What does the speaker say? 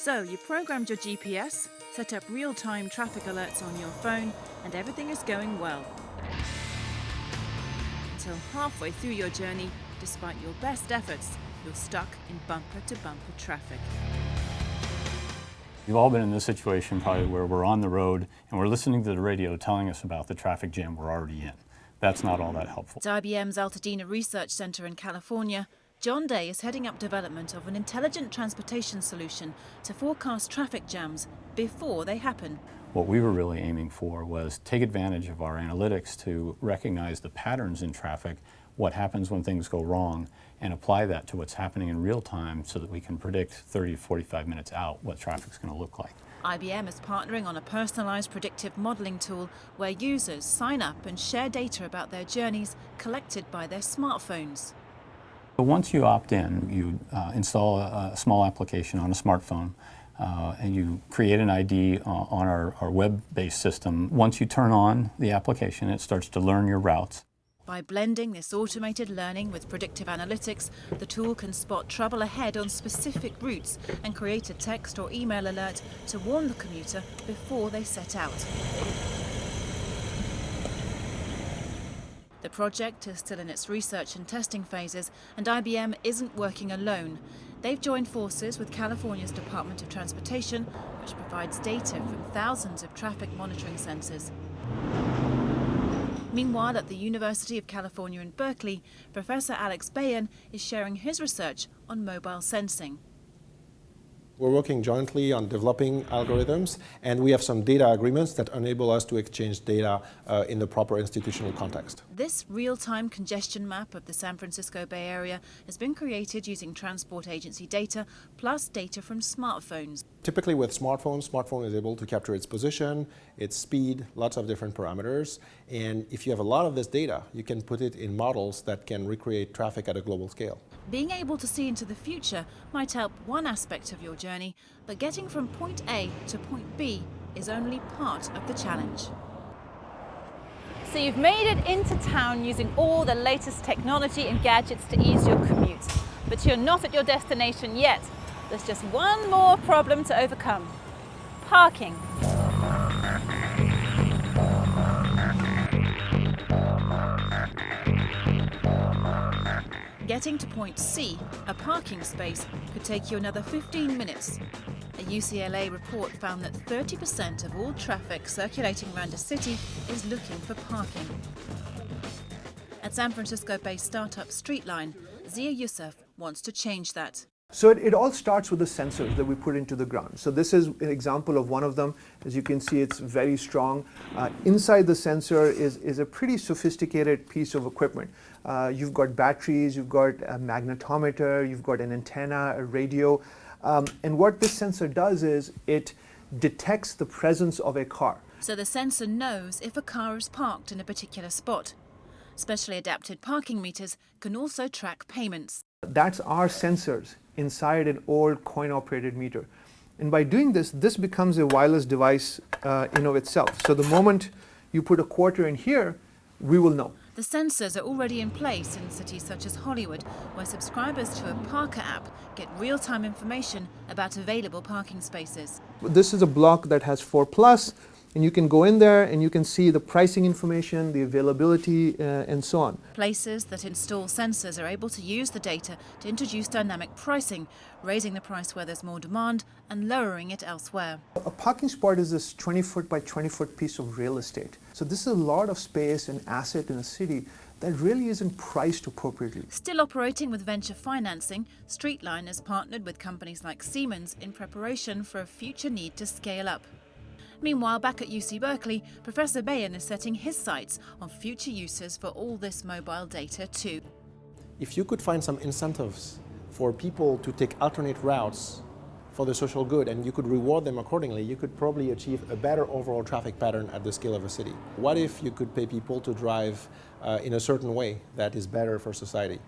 So you programmed your GPS, set up real-time traffic alerts on your phone, and everything is going well. Until halfway through your journey, despite your best efforts, you're stuck in bumper-to-bumper traffic. You've all been in this situation probably where we're on the road and we're listening to the radio telling us about the traffic jam we're already in. That's not all that helpful. At IBM's Altadena Research Center in California, John Day is heading up development of an intelligent transportation solution to forecast traffic jams before they happen. What we were really aiming for was take advantage of our analytics to recognize the patterns in traffic, what happens when things go wrong, and apply that to what's happening in real time so that we can predict 30 to 45 minutes out what traffic's going to look like. IBM is partnering on a personalized predictive modeling tool where users sign up and share data about their journeys collected by their smartphones. So once you opt in, you install a small application on a smartphone and you create an ID on our web-based system. Once you turn on the application, it starts to learn your routes. By blending this automated learning with predictive analytics, the tool can spot trouble ahead on specific routes and create a text or email alert to warn the commuter before they set out. The project is still in its research and testing phases, and IBM isn't working alone. They've joined forces with California's Department of Transportation, which provides data from thousands of traffic monitoring sensors. Meanwhile, at the University of California in Berkeley, Professor Alex Bayan is sharing his research on mobile sensing. We're working jointly on developing algorithms, and we have some data agreements that enable us to exchange data in the proper institutional context. This real-time congestion map of the San Francisco Bay Area has been created using transport agency data plus data from smartphones. Typically with smartphone is able to capture its position, its speed, lots of different parameters. And if you have a lot of this data, you can put it in models that can recreate traffic at a global scale. Being able to see into the future might help one aspect of your journey, but getting from point A to point B is only part of the challenge. So you've made it into town using all the latest technology and gadgets to ease your commute. But you're not at your destination yet. There's just one more problem to overcome: parking. Getting to point C, a parking space, could take you another 15 minutes. A UCLA report found that 30% of all traffic circulating around a city is looking for parking. At San Francisco-based startup Streetline, Zia Youssef wants to change that. So it all starts with the sensors that we put into the ground. So this is an example of one of them. As you can see, it's very strong. Inside the sensor is a pretty sophisticated piece of equipment. You've got batteries, you've got a magnetometer, you've got an antenna, a radio. And what this sensor does is it detects the presence of a car. So the sensor knows if a car is parked in a particular spot. Specially adapted parking meters can also track payments. That's our sensors inside an old coin-operated meter. And by doing this, this becomes a wireless device in of itself. So the moment you put a quarter in here, we will know. The sensors are already in place in cities such as Hollywood, where subscribers to a Parker app get real-time information about available parking spaces. This is a block that has 4+, and you can go in there and you can see the pricing information, the availability, and so on. Places that install sensors are able to use the data to introduce dynamic pricing, raising the price where there's more demand and lowering it elsewhere. A parking spot is this 20-foot by 20-foot piece of real estate. So this is a lot of space and asset in a city that really isn't priced appropriately. Still operating with venture financing, Streetline has partnered with companies like Siemens in preparation for a future need to scale up. Meanwhile, back at UC Berkeley, Professor Bayan is setting his sights on future uses for all this mobile data too. If you could find some incentives for people to take alternate routes for the social good and you could reward them accordingly, you could probably achieve a better overall traffic pattern at the scale of a city. What if you could pay people to drive in a certain way that is better for society?